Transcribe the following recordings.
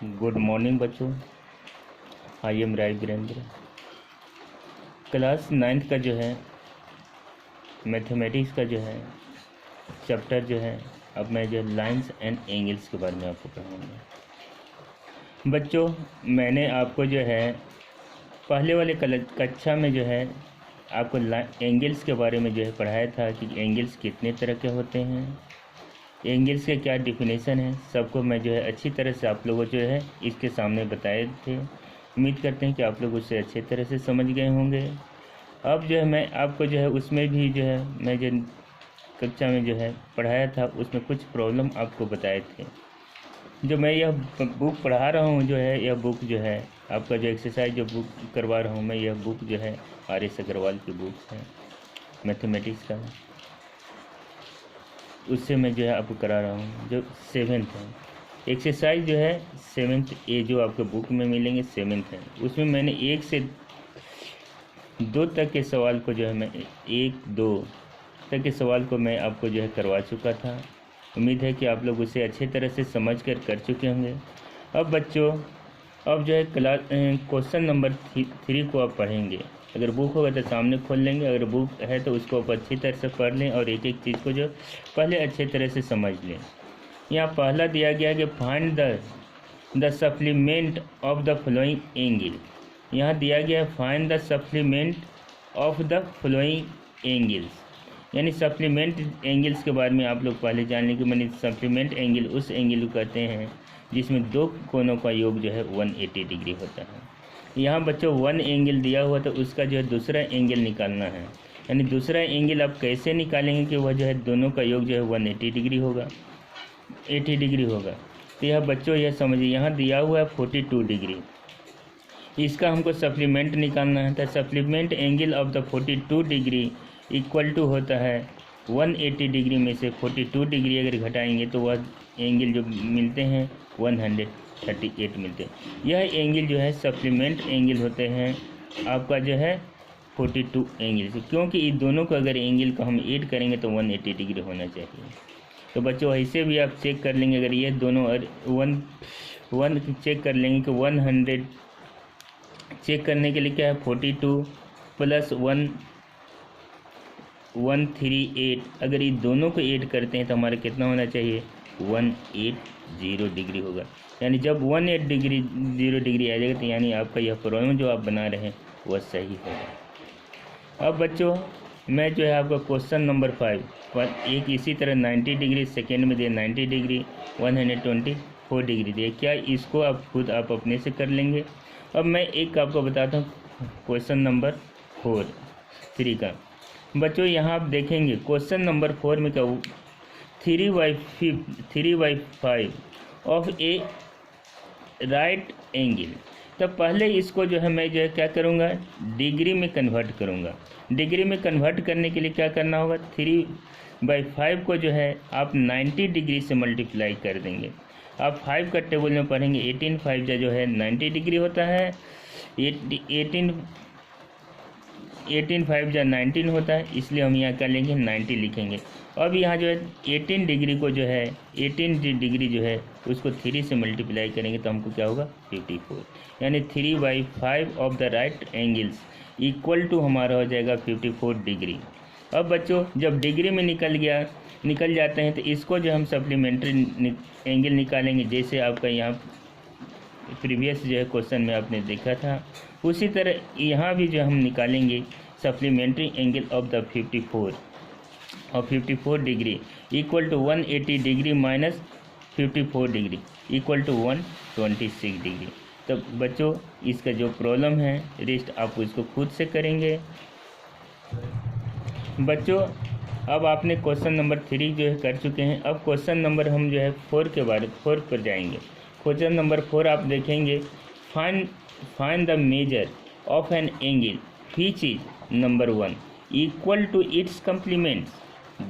Good morning बच्चों। I am Rai Virendra. Class 9th का जो है मैथमेटिक्स का जो है चैप्टर जो है अब मैं जो लाइंस एंड एंगल्स के बारे में आपको पढ़ाऊँगा। बच्चों, मैंने आपको जो है पहले वाले कक्षा में जो है आपको एंगल्स के बारे में जो है पढ़ाया था कि एंगल्स कितने तरह के होते हैं, एंगल्स के क्या डिफिनेशन है, सबको मैं जो है अच्छी तरह से आप लोगों जो है इसके सामने बताए थे। उम्मीद करते हैं कि आप लोग उससे अच्छी तरह से समझ गए होंगे। अब जो है मैं आपको जो है उसमें भी जो है मैं जो कक्षा में जो है पढ़ाया था उसमें कुछ प्रॉब्लम आपको बताए थे। जो मैं यह बुक पढ़ा रहा हूँ जो है यह बुक जो है आपका जो एक्सरसाइज जो बुक करवा रहा हूँ मैं, यह बुक जो है RS अग्रवाल की बुक है मैथमेटिक्स का, उससे मैं जो है आपको करा रहा हूँ। जो 7th है एक्सरसाइज जो है 7th ए जो आपके बुक में मिलेंगे 7th है, उसमें मैंने 1 से 2 तक के सवाल को जो है मैं 1-2 तक के सवाल को मैं आपको जो है करवा चुका था। उम्मीद है कि आप लोग उसे अच्छे तरह से समझ कर चुके होंगे। अब बच्चों अब जो है क्वेश्चन नंबर 3 को आप पढ़ेंगे। अगर बुक होगा तो सामने खोल लेंगे, अगर बुक है तो उसको आप अच्छी तरह से पढ़ लें और एक एक चीज़ को जो पहले अच्छे तरह से समझ लें। यहाँ पहला दिया गया कि find the supplement of the following angle. यहाँ दिया गया है find the supplement of the following angles, यानी सप्लीमेंट एंगल्स के बारे में आप लोग पहले जान लें कि मैंने सप्लीमेंट एंगल उस एंगल को कहते हैं जिसमें 2 कोनों का योग जो है 180 डिग्री होता है। यहाँ बच्चों 1 एंगल दिया हुआ तो उसका जो है दूसरा एंगल निकालना है, यानी दूसरा एंगल आप कैसे निकालेंगे कि वह जो है दोनों का योग जो है 180 डिग्री होगा, 80 डिग्री होगा। तो यह बच्चों यह समझिए यहाँ दिया हुआ है 42 डिग्री, इसका हमको सप्लीमेंट निकालना है। तो supplement angle of the 42 degree equal to होता है 180 डिग्री में से 42 डिग्री अगर घटाएंगे तो वह एंगल जो मिलते हैं 138 मिलते हैं। यह एंगल जो है सप्लीमेंट एंगल होते हैं आपका जो है 42 एंगल से, क्योंकि इन दोनों को अगर एंगल को हम ऐड करेंगे तो 180 डिग्री होना चाहिए। तो बच्चों ऐसे भी आप चेक कर लेंगे, अगर ये दोनों वन चेक कर लेंगे कि 100 चेक करने के लिए क्या है 42 प्लस 138, अगर ये दोनों को ऐड करते हैं तो हमारा कितना होना चाहिए 180 डिग्री होगा। यानी जब 180 डिग्री आ जाएगा तो यानी आपका यह प्रॉब्लम जो आप बना रहे हैं वह सही होगा। अब बच्चों मैं जो है आपका क्वेश्चन नंबर 5 पर एक इसी तरह 90 डिग्री सेकेंड में दिए, 90 डिग्री 124 डिग्री दिए। क्या इसको आप खुद आप अपने से कर लेंगे? अब मैं एक आपको बताता हूँ क्वेश्चन नंबर 3 का। बच्चों यहाँ आप देखेंगे क्वेश्चन नंबर 4 में क्या 3/5 ऑफ ए राइट एंगल। तब पहले इसको जो है मैं जो है क्या करूँगा डिग्री में कन्वर्ट करूँगा। डिग्री में कन्वर्ट करने के लिए क्या करना होगा 3/5 को जो है आप 90 डिग्री से मल्टीप्लाई कर देंगे। आप 5 का टेबल में पढ़ेंगे 18/5 जो है 90 डिग्री होता है, 18/5 जो 19 होता है, इसलिए हम यहाँ क्या लेंगे 90 लिखेंगे। अब यहाँ जो है 18 डिग्री को जो है 18 डिग्री जो है उसको 3 से मल्टीप्लाई करेंगे तो हमको क्या होगा 54, यानी 3/5 of the right angles equal to हमारा हो जाएगा 54 डिग्री। अब बच्चों जब डिग्री में निकल जाते हैं तो इसको जो हम सप्लीमेंट्री एंगल निकालेंगे, जैसे आपका यहाँ प्रीवियस जो है क्वेश्चन में आपने देखा था उसी तरह यहाँ भी जो हम निकालेंगे supplementary angle of the 54 degree equal to 180 degree minus 54 degree equal to 126 degree. तो बच्चों इसका जो प्रॉब्लम है रेस्ट आप इसको खुद से करेंगे। बच्चों अब आपने क्वेश्चन नंबर 3 जो है कर चुके हैं। अब क्वेश्चन नंबर हम जो है 4 पर जाएंगे। क्वेश्चन नंबर 4 आप देखेंगे find the measure of an angle which is number 1 equal to its complements.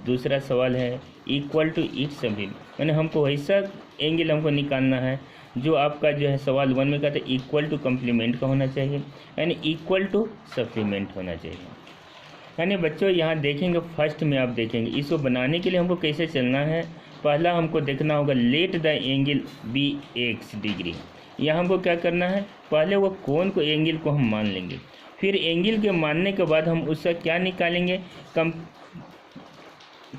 दूसरा सवाल है इक्वल टू इट्स सप्लीमेंट, यानी हमको ऐसा एंगल हमको निकालना है जो आपका जो है सवाल 1 में का था इक्वल टू कम्प्लीमेंट का होना चाहिए, यानी इक्वल टू सप्लीमेंट होना चाहिए। यानी बच्चों यहाँ देखेंगे फर्स्ट में आप देखेंगे इसको बनाने के लिए हमको कैसे चलना है। पहला हमको देखना होगा let the angle be x degree. यहाँ हमको क्या करना है, पहले वो कोण को एंगल को हम मान लेंगे, फिर एंगल के मानने के बाद हम उसका क्या निकालेंगे,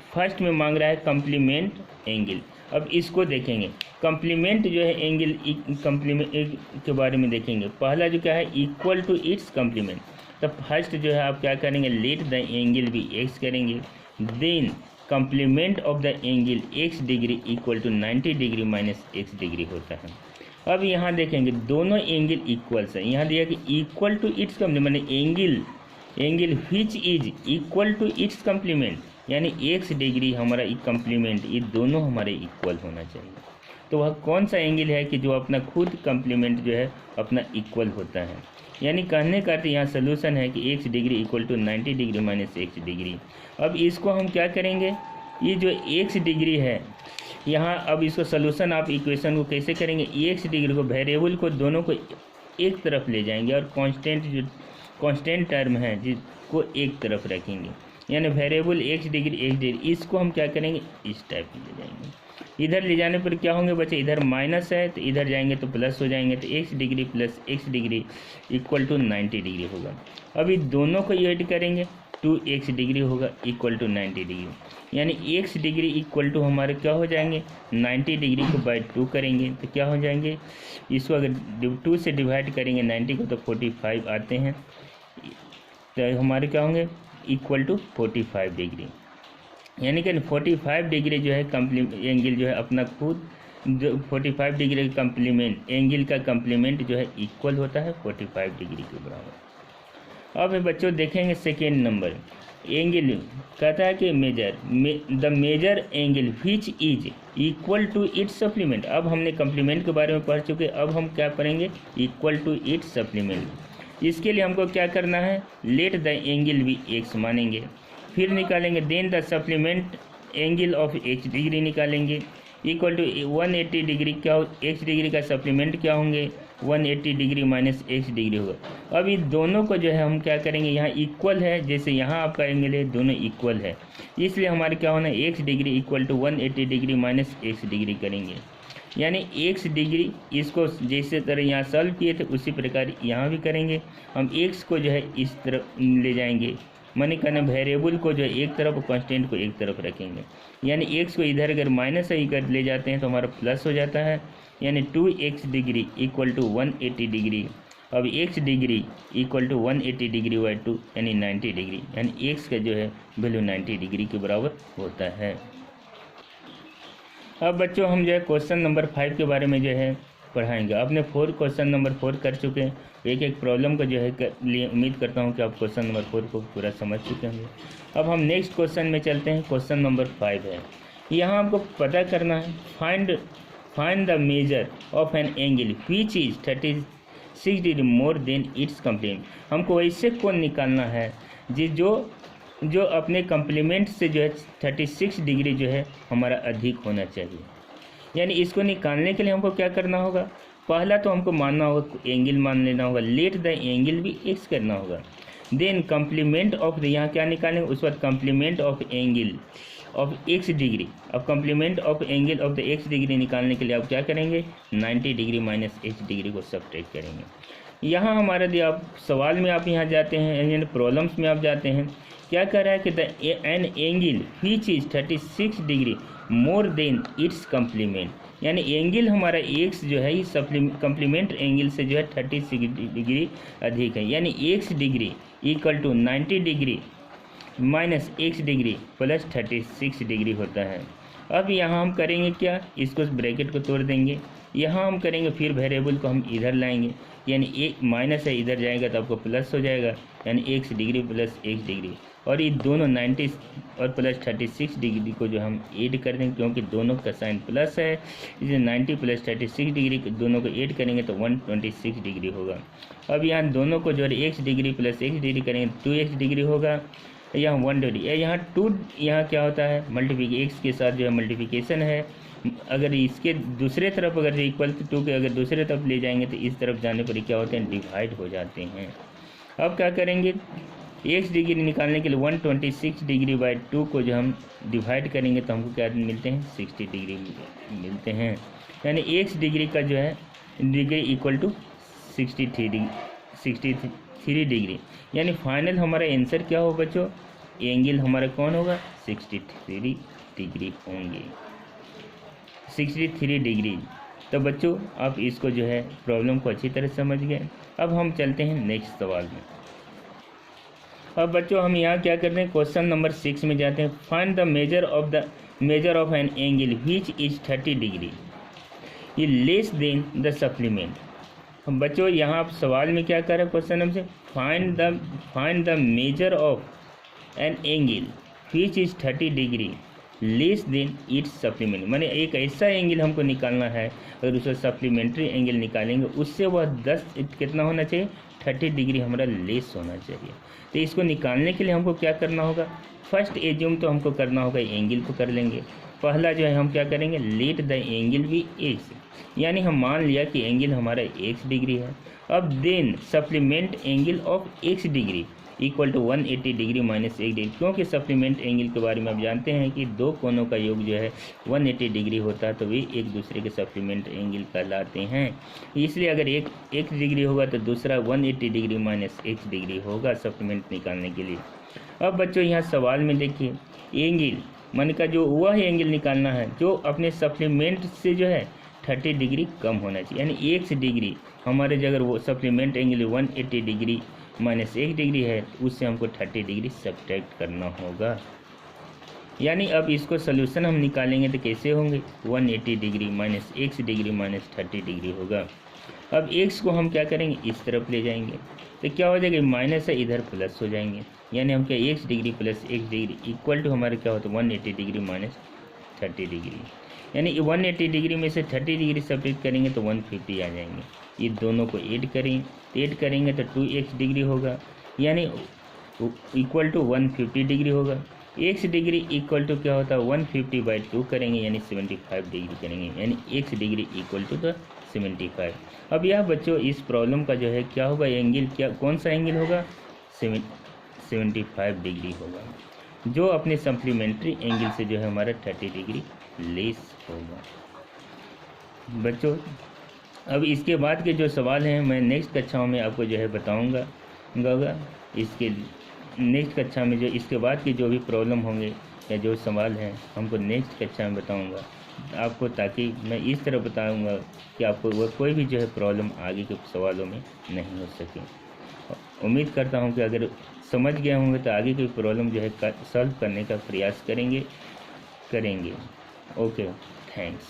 फर्स्ट में मांग रहा है कम्प्लीमेंट एंगल। अब इसको देखेंगे, कम्प्लीमेंट जो है एंगल कम्प्लीमेंट के बारे में देखेंगे। पहला जो क्या है, इक्वल टू इट्स कम्प्लीमेंट। तो फर्स्ट जो है आप क्या करेंगे, let the angle be x करेंगे, then complement of the angle x degree equal to 90 degree minus x degree होता है। अब यहाँ देखेंगे दोनों एंगल इक्वल्स है, यहाँ दिया कि equal to its complement, angle which is equal to its complement, यानी एक्स डिग्री हमारा कम्प्लीमेंट, ये दोनों हमारे इक्वल होना चाहिए। तो वह कौन सा एंगल है कि जो अपना खुद कम्प्लीमेंट जो है अपना इक्वल होता है। यानी कहने का अर्थ यहाँ सोल्यूशन है कि x degree equal to 90 degree minus x degree. अब इसको हम क्या करेंगे, ये जो एक्स डिग्री है यहाँ, अब इसको सोल्यूशन आप इक्वेशन को कैसे करेंगे, एक्स डिग्री को वेरिएबल को दोनों को एक तरफ ले जाएंगे और कांस्टेंट टर्म है जिसको एक तरफ रखेंगे, यानी वेरिएबल एक्स डिग्री इसको हम क्या करेंगे, इस टाइप में ले जाएंगे। इधर ले जाने पर क्या होंगे बच्चे, इधर माइनस है तो इधर जाएंगे तो प्लस हो जाएंगे, तो x degree plus x degree equal to 90 degree होगा। अभी दोनों को ऐड करेंगे, 2x डिग्री होगा इक्वल टू 90 डिग्री, यानी एक्स डिग्री इक्वल टू हमारे क्या हो जाएंगे, 90 डिग्री को बाय 2 करेंगे तो क्या हो जाएंगे, इसको अगर 2 से डिवाइड करेंगे 90 को तो 45 आते हैं, तो हमारे क्या होंगे इक्वल टू 45 डिग्री। यानी कि 45 डिग्री जो है एंगल जो है अपना खुद जो 45 डिग्री का कम्प्लीमेंट एंगल का कम्प्लीमेंट जो है इक्वल होता है 45 डिग्री के बराबर। अब बच्चों देखेंगे सेकेंड नंबर, एंगल कहता है कि the major angle which is equal to its supplement. अब हमने कम्प्लीमेंट के बारे में पढ़ चुके, अब हम क्या पढ़ेंगे, इक्वल टू इट्स सप्लीमेंट। इसके लिए हमको क्या करना है, लेट द एंगल भी एक्स मानेंगे, फिर निकालेंगे then the supplement angle of x degree निकालेंगे इक्वल टू 180 डिग्री, क्या एक्स डिग्री का सप्लीमेंट क्या होंगे, 180 डिग्री माइनस एक्स डिग्री होगा। अब इन दोनों को जो है हम क्या करेंगे, यहाँ इक्वल है, जैसे यहाँ आपका एंगल है दोनों इक्वल है, इसलिए हमारे क्या होना है, x degree equal to 180 degree minus x degree करेंगे, यानी एक्स डिग्री इसको जैसे तरह यहाँ सॉल्व किए थे उसी प्रकार यहाँ भी करेंगे। हम एक्स को जो है इस तरफ ले जाएंगे, माने कहना वेरिएबल को जो है एक तरफ और कांस्टेंट को एक तरफ रखेंगे, यानी एक्स को इधर अगर माइनस ही कर ले जाते हैं तो हमारा प्लस हो जाता है, यानी 2x degree equal to 180 degree. अब x degree equal to 180 degree by 2 यानी 90 डिग्री, यानी x का जो है वैल्यू 90 डिग्री के बराबर होता है। अब बच्चों हम जो है क्वेश्चन नंबर 5 के बारे में जो है पढ़ाएंगे। आपने क्वेश्चन नंबर 4 कर चुके हैं, एक एक प्रॉब्लम का जो है लिए उम्मीद करता हूं कि आप क्वेश्चन नंबर 4 को पूरा समझ चुके होंगे। अब हम नेक्स्ट क्वेश्चन में चलते हैं, क्वेश्चन नंबर 5 है। यहाँ आपको पता करना है find the measure of an angle which is 36 degree more than it's complement. हमको ऐसे कोण निकालना है जो अपने कम्प्लीमेंट से जो है 36 डिग्री जो है हमारा अधिक होना चाहिए। यानी इसको निकालने के लिए हमको क्या करना होगा, पहला तो हमको मानना होगा एंगल मान लेना होगा, लेट द एंगल भी एक्स करना होगा, देन कम्प्लीमेंट ऑफ यहाँ क्या निकालेंगे, उस बाद complement of angle of x degree. अब complement of angle of the x degree निकालने के लिए आप क्या करेंगे, 90 डिग्री माइनस एक्स डिग्री को सब्ट्रैक्ट करेंगे। यहाँ हमारा दिया आप सवाल में आप यहाँ जाते हैं, यानी प्रॉब्लम्स में आप जाते हैं, क्या कह रहा है कि the N angle which is 36 degree more than it's complement, यानी एंगल हमारा एक्स जो है इस कम्प्लीमेंट एंगल से जो है 36 डिग्री अधिक है, यानी x degree equal to 90 degree minus x degree plus 36 degree होता है। अब यहाँ हम करेंगे क्या, इसको ब्रैकेट को तोड़ देंगे, यहाँ हम करेंगे फिर वेरिएबल को हम इधर लाएंगे, यानी एक माइनस है इधर जाएगा तो आपको प्लस हो जाएगा, यानी x degree plus x degree, और ये दोनों 90 और प्लस 36 डिग्री को जो हम ऐड कर देंगे, क्योंकि दोनों का साइन प्लस है, इसलिए 90 प्लस 36 डिग्री दोनों को ऐड करेंगे तो 126 डिग्री होगा। अब यहाँ दोनों को जो है x degree plus x degree करेंगे 2x डिग्री होगा, यहाँ 1 डिग्री, यहाँ 2 यहाँ क्या होता है एक्स के साथ जो है मल्टीप्लिकेशन है, अगर इसके दूसरे तरफ अगर इक्वल टू के अगर दूसरे तरफ ले जाएंगे तो इस तरफ जाने पर क्या होते हैं, डिवाइड हो जाते हैं। अब क्या करेंगे, x डिग्री निकालने के लिए 126 डिग्री बाई 2 को जो हम डिवाइड करेंगे तो हमको क्या मिलते हैं 60 डिग्री मिलते हैं। यानी x डिग्री का जो है डिग्री इक्वल टू 63 डिग्री। यानी फाइनल हमारा आंसर क्या होगा बच्चों, एंगल हमारा कौन होगा 63 डिग्री होंगे, 63 डिग्री। तो बच्चों आप इसको जो है प्रॉब्लम को अच्छी तरह समझ गए। अब हम चलते हैं नेक्स्ट सवाल में। अब बच्चों हम यहाँ क्या करते हैं, क्वेश्चन नंबर 6 में जाते हैं। Find the measure of an angle which is 30 degree ये लेस देन द सप्लीमेंट। हम बच्चों यहाँ आप सवाल में क्या कर रहे हैं, क्वेश्चन नंबर से find the measure of an angle which is 30 degree less than it's supplement. माने एक ऐसा एंगल हमको निकालना है, अगर उसका सप्लीमेंट्री एंगल निकालेंगे उससे वह 10 कितना होना चाहिए 30 डिग्री हमारा लेस होना चाहिए। तो इसको निकालने के लिए हमको क्या करना होगा, फर्स्ट एज्यूम तो हमको करना होगा एंगल को कर लेंगे। पहला जो है हम क्या करेंगे, लेट द एंगल भी एक्स, यानी हम मान लिया कि एंगल हमारा एक्स डिग्री है। अब then supplement angle of x degree equal to 180 degree minus 1 degree, क्योंकि सप्लीमेंट एंगल के बारे में आप जानते हैं कि दो कोनों का योग जो है 180 डिग्री होता है, तो वे एक दूसरे के सप्लीमेंट एंगल कहलाते हैं। इसलिए अगर एक x डिग्री होगा तो दूसरा 180 डिग्री माइनस x डिग्री होगा सप्लीमेंट निकालने के लिए। अब बच्चों यहाँ सवाल में देखिए, एंगल मन का जो वह एंगल निकालना है जो अपने सप्लीमेंट से जो है 30 डिग्री कम होना चाहिए। यानी x डिग्री हमारे अगर वो supplement angle 180 degree minus 1 degree है, उससे हमको 30 डिग्री सब्ट्रैक्ट करना होगा। यानी अब इसको सोल्यूशन हम निकालेंगे तो कैसे होंगे, 180 degree minus x degree minus 30 degree होगा। अब x को हम क्या करेंगे, इस तरफ ले जाएंगे तो क्या हो जाएगा, माइनस है इधर प्लस हो जाएंगे। यानी हम क्या x degree plus x degree equal to हमारे क्या होता है 180 डिग्री माइनस 30 डिग्री। यानी 180 डिग्री में से 30 डिग्री सब्ट्रैक्ट करेंगे तो 150 आ जाएंगे। ये दोनों को ऐड करेंगे तो 2x डिग्री होगा, यानी इक्वल टू 150 डिग्री होगा। x डिग्री इक्वल टू क्या होता है 150 बाई 2 करेंगे, यानी 75 डिग्री करेंगे, यानी x degree equal to the 75। अब यह बच्चों इस प्रॉब्लम का जो है क्या होगा, एंगल क्या कौन सा एंगल होगा 75 डिग्री होगा, जो अपने सप्लीमेंट्री एंगल से जो है हमारा 30 डिग्री लेस होगा। बच्चों अब इसके बाद के जो सवाल हैं मैं नेक्स्ट कक्षाओं में आपको जो है बताऊंगा। इसके नेक्स्ट कक्षा में जो इसके बाद के जो भी प्रॉब्लम होंगे या जो सवाल हैं हमको नेक्स्ट कक्षा में बताऊंगा आपको, ताकि मैं इस तरह बताऊंगा कि आपको वो कोई भी जो है प्रॉब्लम आगे के सवालों में नहीं हो सके। उम्मीद करता हूं कि अगर समझ गए होंगे तो आगे की प्रॉब्लम जो है सॉल्व करने का प्रयास करेंगे। Okay, thanks.